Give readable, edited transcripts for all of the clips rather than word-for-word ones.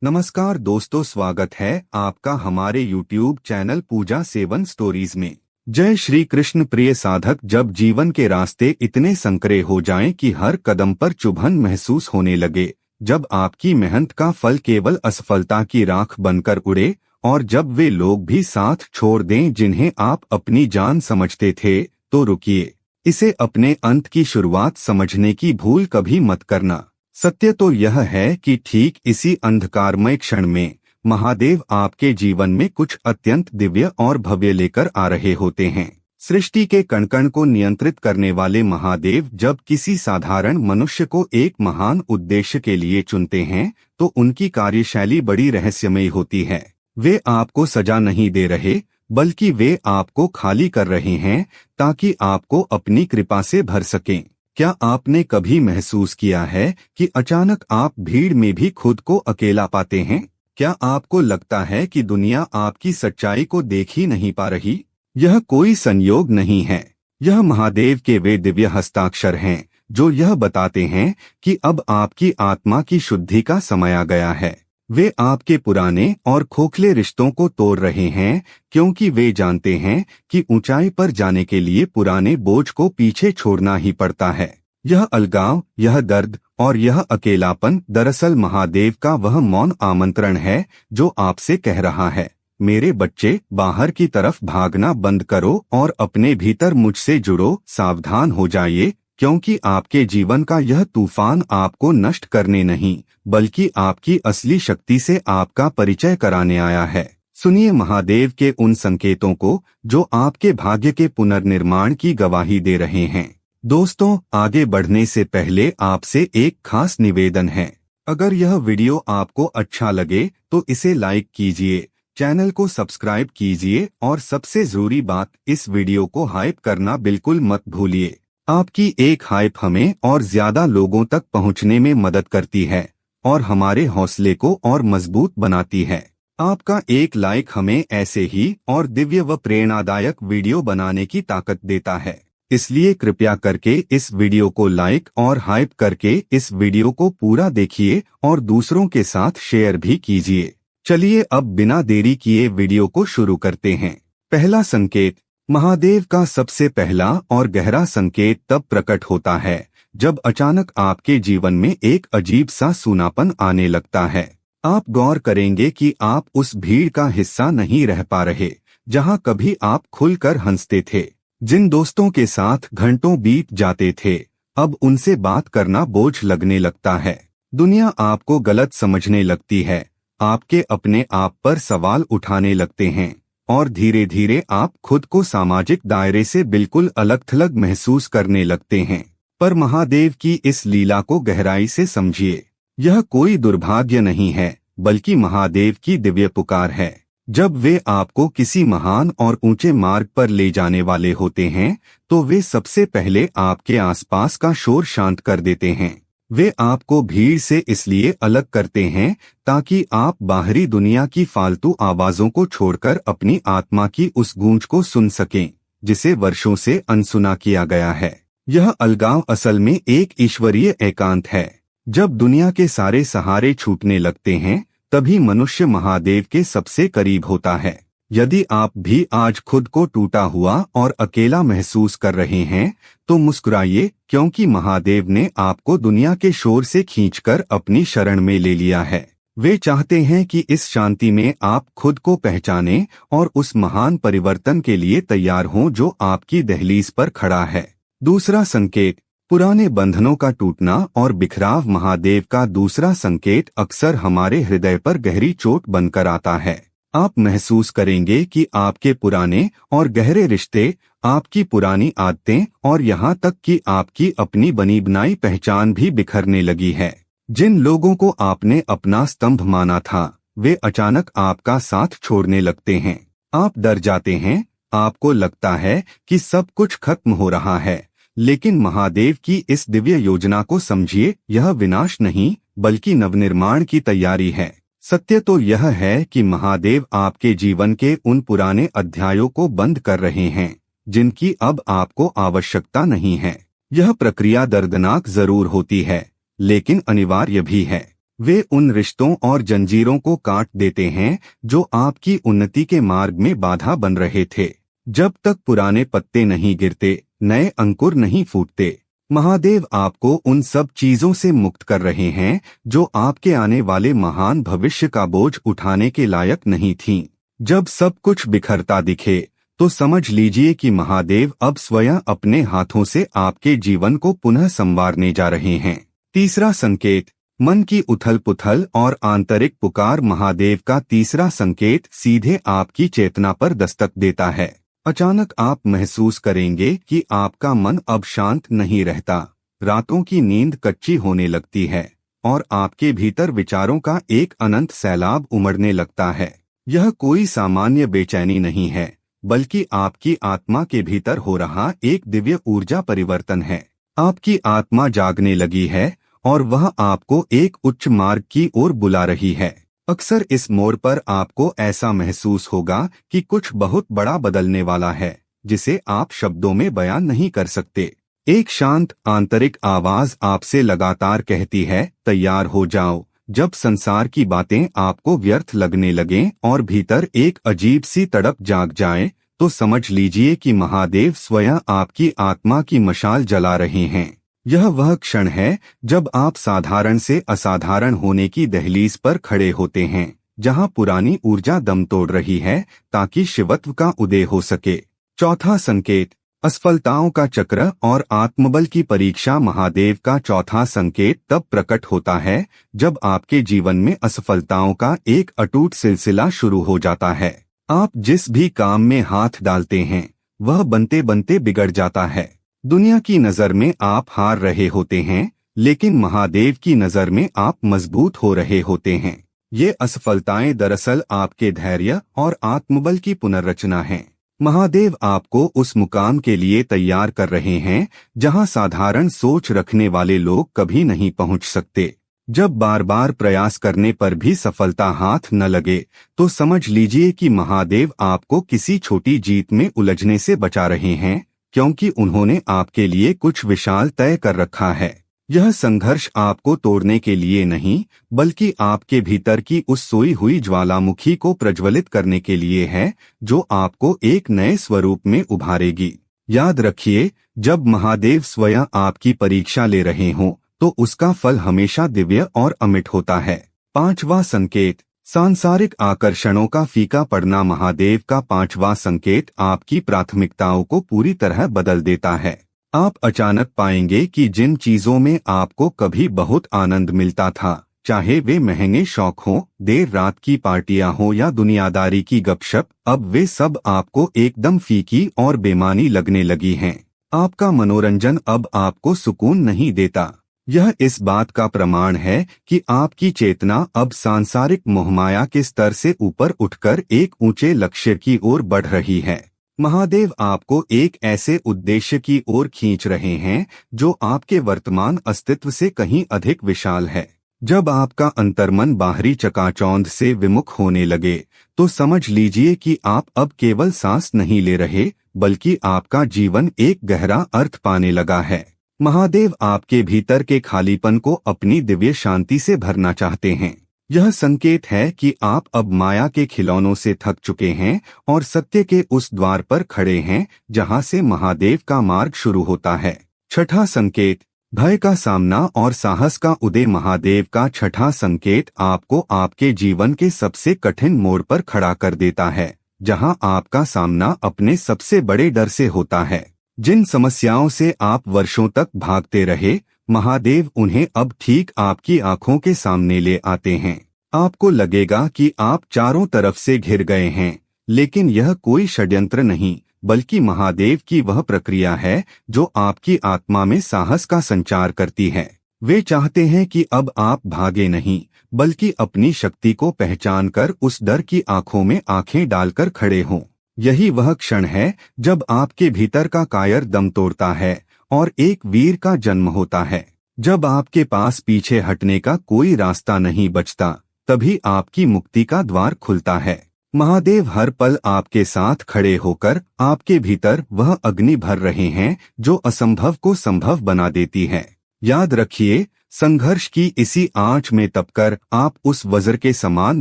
नमस्कार दोस्तों, स्वागत है आपका हमारे YouTube चैनल पूजा सेवन स्टोरीज में। जय श्री कृष्ण। प्रिय साधक, जब जीवन के रास्ते इतने संकरे हो जाएं कि हर कदम पर चुभन महसूस होने लगे, जब आपकी मेहनत का फल केवल असफलता की राख बनकर उड़े और जब वे लोग भी साथ छोड़ दें जिन्हें आप अपनी जान समझते थे, तो रुकिए। इसे अपने अंत की शुरुआत समझने की भूल कभी मत करना। सत्य तो यह है कि ठीक इसी अंधकारमय क्षण में महादेव आपके जीवन में कुछ अत्यंत दिव्य और भव्य लेकर आ रहे होते हैं। सृष्टि के कण-कण को नियंत्रित करने वाले महादेव जब किसी साधारण मनुष्य को एक महान उद्देश्य के लिए चुनते हैं, तो उनकी कार्यशैली बड़ी रहस्यमयी होती है। वे आपको सजा नहीं दे रहे, बल्कि वे आपको खाली कर रहे हैं ताकि आपको अपनी कृपा से भर सकें। क्या आपने कभी महसूस किया है कि अचानक आप भीड़ में भी खुद को अकेला पाते हैं? क्या आपको लगता है कि दुनिया आपकी सच्चाई को देख ही नहीं पा रही? यह कोई संयोग नहीं है। यह महादेव के वे दिव्य हस्ताक्षर हैं जो यह बताते हैं कि अब आपकी आत्मा की शुद्धि का समय आ गया है। वे आपके पुराने और खोखले रिश्तों को तोड़ रहे हैं, क्योंकि वे जानते हैं कि ऊंचाई पर जाने के लिए पुराने बोझ को पीछे छोड़ना ही पड़ता है। यह अलगाव, यह दर्द और यह अकेलापन दरअसल महादेव का वह मौन आमंत्रण है जो आपसे कह रहा है, मेरे बच्चे, बाहर की तरफ भागना बंद करो और अपने भीतर मुझसे जुड़ो। सावधान हो जाइए, क्योंकि आपके जीवन का यह तूफान आपको नष्ट करने नहीं, बल्कि आपकी असली शक्ति से आपका परिचय कराने आया है। सुनिए महादेव के उन संकेतों को जो आपके भाग्य के पुनर्निर्माण की गवाही दे रहे हैं। दोस्तों, आगे बढ़ने से पहले आपसे एक खास निवेदन है। अगर यह वीडियो आपको अच्छा लगे तो इसे लाइक कीजिए, चैनल को सब्सक्राइब कीजिए और सबसे जरूरी बात, इस वीडियो को हाइप करना बिल्कुल मत भूलिए। आपकी एक हाइप हमें और ज्यादा लोगों तक पहुंचने में मदद करती है और हमारे हौसले को और मजबूत बनाती है। आपका एक लाइक हमें ऐसे ही और दिव्य व प्रेरणादायक वीडियो बनाने की ताकत देता है। इसलिए कृपया करके इस वीडियो को लाइक और हाइप करके इस वीडियो को पूरा देखिए और दूसरों के साथ शेयर भी कीजिए। चलिए अब बिना देरी किए वीडियो को शुरू करते हैं। पहला संकेत। महादेव का सबसे पहला और गहरा संकेत तब प्रकट होता है जब अचानक आपके जीवन में एक अजीब सा सूनापन आने लगता है। आप गौर करेंगे कि आप उस भीड़ का हिस्सा नहीं रह पा रहे जहां कभी आप खुलकर हंसते थे। जिन दोस्तों के साथ घंटों बीत जाते थे, अब उनसे बात करना बोझ लगने लगता है। दुनिया आपको गलत समझने लगती है, आपके अपने आप पर सवाल उठाने लगते हैं और धीरे धीरे आप खुद को सामाजिक दायरे से बिल्कुल अलग-थलग महसूस करने लगते हैं। पर महादेव की इस लीला को गहराई से समझिए। यह कोई दुर्भाग्य नहीं है, बल्कि महादेव की दिव्य पुकार है। जब वे आपको किसी महान और ऊंचे मार्ग पर ले जाने वाले होते हैं, तो वे सबसे पहले आपके आसपास का शोर शांत कर देते हैं। वे आपको भीड़ से इसलिए अलग करते हैं ताकि आप बाहरी दुनिया की फालतू आवाजों को छोड़कर अपनी आत्मा की उस गूंज को सुन सकें, जिसे वर्षों से अनसुना किया गया है। यह अलगाव असल में एक ईश्वरीय एकांत है। जब दुनिया के सारे सहारे छूटने लगते हैं, तभी मनुष्य महादेव के सबसे करीब होता है। यदि आप भी आज खुद को टूटा हुआ और अकेला महसूस कर रहे हैं, तो मुस्कुराइए, क्योंकि महादेव ने आपको दुनिया के शोर से खींचकर अपनी शरण में ले लिया है। वे चाहते हैं कि इस शांति में आप खुद को पहचानें और उस महान परिवर्तन के लिए तैयार हों जो आपकी दहलीज पर खड़ा है। दूसरा संकेत। पुराने बंधनों का टूटना और बिखराव। महादेव का दूसरा संकेत अक्सर हमारे हृदय पर गहरी चोट बनकर आता है। आप महसूस करेंगे कि आपके पुराने और गहरे रिश्ते, आपकी पुरानी आदतें और यहाँ तक कि आपकी अपनी बनी बनाई पहचान भी बिखरने लगी है। जिन लोगों को आपने अपना स्तंभ माना था, वे अचानक आपका साथ छोड़ने लगते हैं। आप डर जाते हैं, आपको लगता है कि सब कुछ खत्म हो रहा है। लेकिन महादेव की इस दिव्य योजना को समझिए, यह विनाश नहीं, बल्कि नवनिर्माण की तैयारी है। सत्य तो यह है कि महादेव आपके जीवन के उन पुराने अध्यायों को बंद कर रहे हैं जिनकी अब आपको आवश्यकता नहीं है। यह प्रक्रिया दर्दनाक जरूर होती है, लेकिन अनिवार्य भी है। वे उन रिश्तों और जंजीरों को काट देते हैं जो आपकी उन्नति के मार्ग में बाधा बन रहे थे। जब तक पुराने पत्ते नहीं गिरते, नए अंकुर नहीं फूटते। महादेव आपको उन सब चीजों से मुक्त कर रहे हैं जो आपके आने वाले महान भविष्य का बोझ उठाने के लायक नहीं थीं। जब सब कुछ बिखरता दिखे तो समझ लीजिए कि महादेव अब स्वयं अपने हाथों से आपके जीवन को पुनः संवारने जा रहे हैं। तीसरा संकेत, मन की उथल-पुथल और आंतरिक पुकार। महादेव का तीसरा संकेत सीधे आपकी चेतना पर दस्तक देता है। अचानक आप महसूस करेंगे कि आपका मन अब शांत नहीं रहता, रातों की नींद कच्ची होने लगती है और आपके भीतर विचारों का एक अनंत सैलाब उमड़ने लगता है। यह कोई सामान्य बेचैनी नहीं है, बल्कि आपकी आत्मा के भीतर हो रहा एक दिव्य ऊर्जा परिवर्तन है। आपकी आत्मा जागने लगी है और वह आपको एक उच्च मार्ग की ओर बुला रही है। अक्सर इस मोड़ पर आपको ऐसा महसूस होगा कि कुछ बहुत बड़ा बदलने वाला है, जिसे आप शब्दों में बयान नहीं कर सकते। एक शांत आंतरिक आवाज आपसे लगातार कहती है, तैयार हो जाओ। जब संसार की बातें आपको व्यर्थ लगने लगें और भीतर एक अजीब सी तड़प जाग जाए, तो समझ लीजिए कि महादेव स्वयं आपकी आत्मा की मशाल जला रहे हैं। यह वह क्षण है जब आप साधारण से असाधारण होने की दहलीज पर खड़े होते हैं, जहां पुरानी ऊर्जा दम तोड़ रही है ताकि शिवत्व का उदय हो सके। चौथा संकेत, असफलताओं का चक्र और आत्मबल की परीक्षा। महादेव का चौथा संकेत तब प्रकट होता है जब आपके जीवन में असफलताओं का एक अटूट सिलसिला शुरू हो जाता है। आप जिस भी काम में हाथ डालते हैं, वह बनते बनते बिगड़ जाता है। दुनिया की नजर में आप हार रहे होते हैं, लेकिन महादेव की नजर में आप मजबूत हो रहे होते हैं। ये असफलताएं दरअसल आपके धैर्य और आत्मबल की पुनर्रचना हैं। महादेव आपको उस मुकाम के लिए तैयार कर रहे हैं जहां साधारण सोच रखने वाले लोग कभी नहीं पहुंच सकते। जब बार बार प्रयास करने पर भी सफलता हाथ न लगे, तो समझ लीजिए कि महादेव आपको किसी छोटी जीत में उलझने से बचा रहे हैं, क्योंकि उन्होंने आपके लिए कुछ विशाल तय कर रखा है। यह संघर्ष आपको तोड़ने के लिए नहीं, बल्कि आपके भीतर की उस सोई हुई ज्वालामुखी को प्रज्वलित करने के लिए है, जो आपको एक नए स्वरूप में उभारेगी। याद रखिए, जब महादेव स्वयं आपकी परीक्षा ले रहे हों, तो उसका फल हमेशा दिव्य और अमिट होता है। पांचवा संकेत, सांसारिक आकर्षणों का फीका पड़ना। महादेव का पांचवा संकेत आपकी प्राथमिकताओं को पूरी तरह बदल देता है। आप अचानक पाएंगे कि जिन चीजों में आपको कभी बहुत आनंद मिलता था, चाहे वे महंगे शौक हों, देर रात की पार्टियां हों या दुनियादारी की गपशप, अब वे सब आपको एकदम फीकी और बेमानी लगने लगी हैं। आपका मनोरंजन अब आपको सुकून नहीं देता। यह इस बात का प्रमाण है कि आपकी चेतना अब सांसारिक मोहमाया के स्तर से ऊपर उठकर एक ऊंचे लक्ष्य की ओर बढ़ रही है। महादेव आपको एक ऐसे उद्देश्य की ओर खींच रहे हैं जो आपके वर्तमान अस्तित्व से कहीं अधिक विशाल है। जब आपका अंतर्मन बाहरी चकाचौंध से विमुख होने लगे, तो समझ लीजिए कि आप अब केवल सांस नहीं ले रहे, बल्कि आपका जीवन एक गहरा अर्थ पाने लगा है। महादेव आपके भीतर के खालीपन को अपनी दिव्य शांति से भरना चाहते हैं। यह संकेत है कि आप अब माया के खिलौनों से थक चुके हैं और सत्य के उस द्वार पर खड़े हैं जहां से महादेव का मार्ग शुरू होता है। छठा संकेत, भय का सामना और साहस का उदय। महादेव का छठा संकेत आपको आपके जीवन के सबसे कठिन मोड़ पर खड़ा कर देता है, जहां आपका सामना अपने सबसे बड़े डर से होता है। जिन समस्याओं से आप वर्षों तक भागते रहे, महादेव उन्हें अब ठीक आपकी आंखों के सामने ले आते हैं। आपको लगेगा कि आप चारों तरफ से घिर गए हैं, लेकिन यह कोई षड्यंत्र नहीं, बल्कि महादेव की वह प्रक्रिया है जो आपकी आत्मा में साहस का संचार करती है। वे चाहते हैं कि अब आप भागे नहीं, बल्कि अपनी शक्ति को पहचान कर उस डर की आंखों में आंखें डालकर खड़े हों। यही वह क्षण है जब आपके भीतर का कायर दम तोड़ता है और एक वीर का जन्म होता है। जब आपके पास पीछे हटने का कोई रास्ता नहीं बचता, तभी आपकी मुक्ति का द्वार खुलता है। महादेव हर पल आपके साथ खड़े होकर आपके भीतर वह अग्नि भर रहे हैं जो असंभव को संभव बना देती है। याद रखिए, संघर्ष की इसी आंच में तपकर आप उस वज्र के समान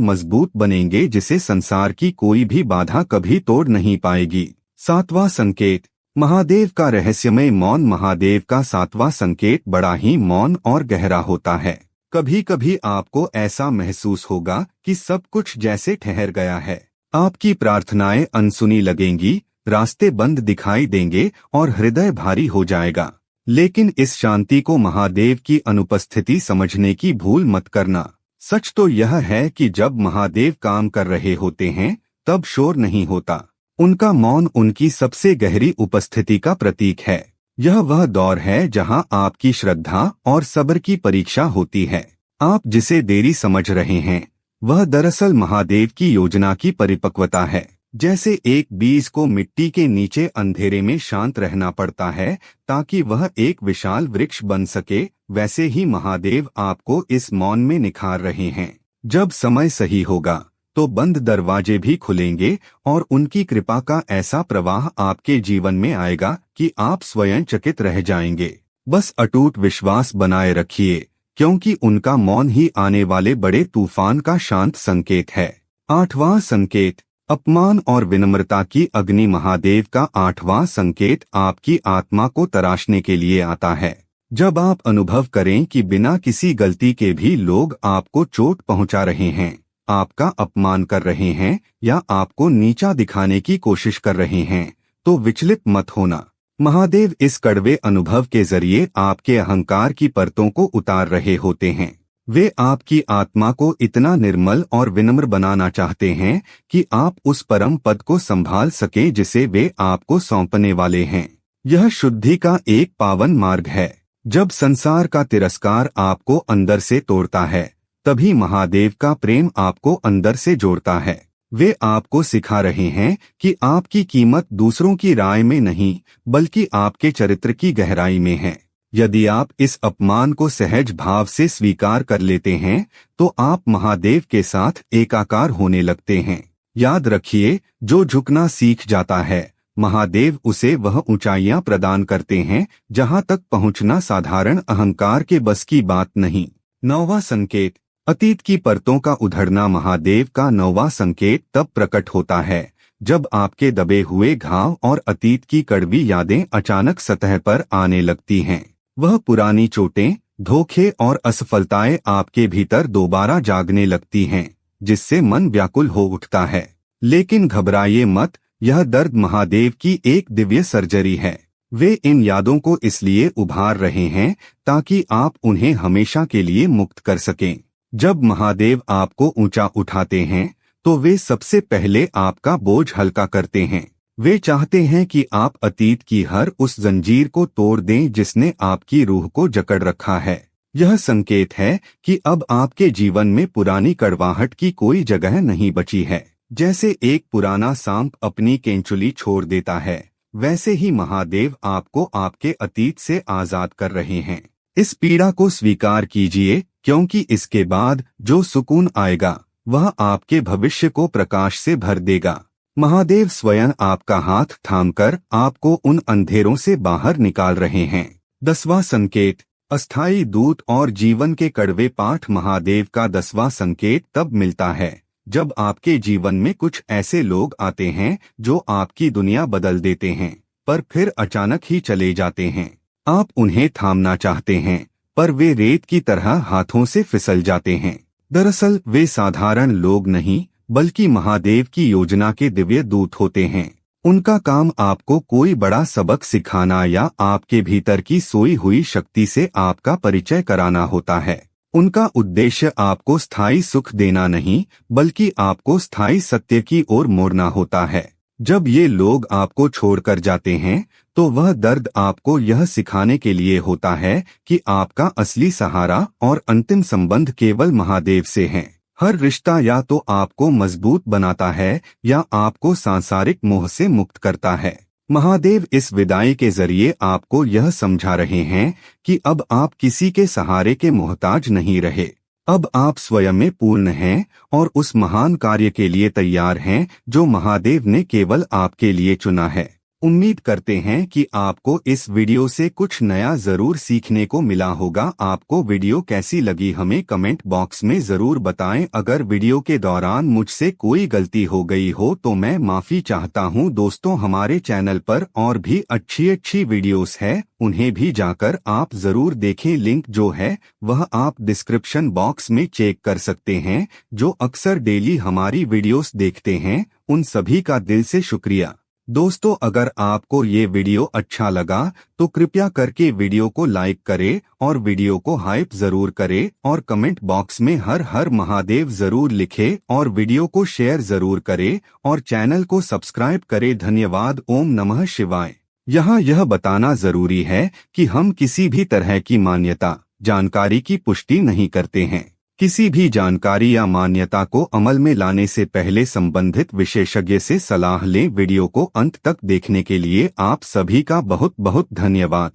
मजबूत बनेंगे जिसे संसार की कोई भी बाधा कभी तोड़ नहीं पाएगी। सातवां संकेत, महादेव का रहस्यमय मौन। महादेव का सातवां संकेत बड़ा ही मौन और गहरा होता है। कभी कभी आपको ऐसा महसूस होगा कि सब कुछ जैसे ठहर गया है। आपकी प्रार्थनाएं अनसुनी लगेंगी, रास्ते बंद दिखाई देंगे और हृदय भारी हो जाएगा। लेकिन इस शांति को महादेव की अनुपस्थिति समझने की भूल मत करना। सच तो यह है कि जब महादेव काम कर रहे होते हैं तब शोर नहीं होता। उनका मौन उनकी सबसे गहरी उपस्थिति का प्रतीक है। यह वह दौर है जहां आपकी श्रद्धा और सब्र की परीक्षा होती है। आप जिसे देरी समझ रहे हैं वह दरअसल महादेव की योजना की परिपक्वता है। जैसे एक बीज को मिट्टी के नीचे अंधेरे में शांत रहना पड़ता है ताकि वह एक विशाल वृक्ष बन सके, वैसे ही महादेव आपको इस मौन में निखार रहे हैं। जब समय सही होगा तो बंद दरवाजे भी खुलेंगे और उनकी कृपा का ऐसा प्रवाह आपके जीवन में आएगा कि आप स्वयं चकित रह जाएंगे। बस अटूट विश्वास बनाए रखिए, क्योंकि उनका मौन ही आने वाले बड़े तूफान का शांत संकेत है। आठवां संकेत, अपमान और विनम्रता की अग्नि। महादेव का आठवां संकेत आपकी आत्मा को तराशने के लिए आता है। जब आप अनुभव करें कि बिना किसी गलती के भी लोग आपको चोट पहुंचा रहे हैं, आपका अपमान कर रहे हैं या आपको नीचा दिखाने की कोशिश कर रहे हैं, तो विचलित मत होना। महादेव इस कड़वे अनुभव के जरिए आपके अहंकार की परतों को उतार रहे होते हैं। वे आपकी आत्मा को इतना निर्मल और विनम्र बनाना चाहते हैं कि आप उस परम पद को संभाल सके जिसे वे आपको सौंपने वाले हैं। यह शुद्धि का एक पावन मार्ग है। जब संसार का तिरस्कार आपको अंदर से तोड़ता है, तभी महादेव का प्रेम आपको अंदर से जोड़ता है। वे आपको सिखा रहे हैं कि आपकी कीमत दूसरों की राय में नहीं, बल्कि आपके चरित्र की गहराई में है। यदि आप इस अपमान को सहज भाव से स्वीकार कर लेते हैं तो आप महादेव के साथ एकाकार होने लगते हैं। याद रखिए, जो झुकना सीख जाता है, महादेव उसे वह ऊंचाइयां प्रदान करते हैं जहां तक पहुंचना साधारण अहंकार के बस की बात नहीं। नौवां संकेत, अतीत की परतों का उधड़ना। महादेव का नौवां संकेत तब प्रकट होता है जब आपके दबे हुए घाव और अतीत की कड़वी यादें अचानक सतह पर आने लगती हैं। वह पुरानी चोटें, धोखे और असफलताएं आपके भीतर दोबारा जागने लगती हैं, जिससे मन व्याकुल हो उठता है। लेकिन घबराइए मत, यह दर्द महादेव की एक दिव्य सर्जरी है। वे इन यादों को इसलिए उभार रहे हैं ताकि आप उन्हें हमेशा के लिए मुक्त कर सकें। जब महादेव आपको ऊंचा उठाते हैं तो वे सबसे पहले आपका बोझ हल्का करते हैं। वे चाहते हैं कि आप अतीत की हर उस जंजीर को तोड़ दें जिसने आपकी रूह को जकड़ रखा है। यह संकेत है कि अब आपके जीवन में पुरानी कड़वाहट की कोई जगह नहीं बची है। जैसे एक पुराना सांप अपनी केंचुली छोड़ देता है, वैसे ही महादेव आपको आपके अतीत से आजाद कर रहे हैं। इस पीड़ा को स्वीकार कीजिए, क्योंकि इसके बाद जो सुकून आएगा वह आपके भविष्य को प्रकाश से भर देगा। महादेव स्वयं आपका हाथ थामकर आपको उन अंधेरों से बाहर निकाल रहे हैं। 10वां संकेत, अस्थायी दूत और जीवन के कड़वे पाठ। महादेव का 10वां संकेत तब मिलता है जब आपके जीवन में कुछ ऐसे लोग आते हैं जो आपकी दुनिया बदल देते हैं, पर फिर अचानक ही चले जाते हैं। आप उन्हें थामना चाहते हैं, पर वे रेत की तरह हाथों से फिसल जाते हैं। दरअसल वे साधारण लोग नहीं, बल्कि महादेव की योजना के दिव्य दूत होते हैं। उनका काम आपको कोई बड़ा सबक सिखाना या आपके भीतर की सोई हुई शक्ति से आपका परिचय कराना होता है। उनका उद्देश्य आपको स्थायी सुख देना नहीं, बल्कि आपको स्थायी सत्य की ओर मोड़ना होता है। जब ये लोग आपको छोड़कर जाते हैं तो वह दर्द आपको यह सिखाने के लिए होता है कि आपका असली सहारा और अंतिम संबंध केवल महादेव से है। हर रिश्ता या तो आपको मजबूत बनाता है या आपको सांसारिक मोह से मुक्त करता है। महादेव इस विदाई के जरिए आपको यह समझा रहे हैं कि अब आप किसी के सहारे के मोहताज नहीं रहे। अब आप स्वयं में पूर्ण हैं और उस महान कार्य के लिए तैयार हैं जो महादेव ने केवल आपके लिए चुना है। उम्मीद करते हैं कि आपको इस वीडियो से कुछ नया जरूर सीखने को मिला होगा। आपको वीडियो कैसी लगी हमें कमेंट बॉक्स में जरूर बताएं। अगर वीडियो के दौरान मुझसे कोई गलती हो गई हो तो मैं माफी चाहता हूं। दोस्तों, हमारे चैनल पर और भी अच्छी वीडियोस है, उन्हें भी जाकर आप जरूर देखें। लिंक जो है वह आप डिस्क्रिप्शन बॉक्स में चेक कर सकते हैं। जो अक्सर डेली हमारी वीडियोस देखते हैं उन सभी का दिल से शुक्रिया। दोस्तों, अगर आपको ये वीडियो अच्छा लगा तो कृपया करके वीडियो को लाइक करें और वीडियो को हाइप जरूर करें और कमेंट बॉक्स में हर हर महादेव जरूर लिखें और वीडियो को शेयर जरूर करें और चैनल को सब्सक्राइब करें। धन्यवाद। ओम नमः शिवाय। यहाँ यह बताना जरूरी है कि हम किसी भी तरह की मान्यता जानकारी की पुष्टि नहीं करते हैं। किसी भी जानकारी या मान्यता को अमल में लाने से पहले संबंधित विशेषज्ञ से सलाह लें। वीडियो को अंत तक देखने के लिए आप सभी का बहुत बहुत धन्यवाद।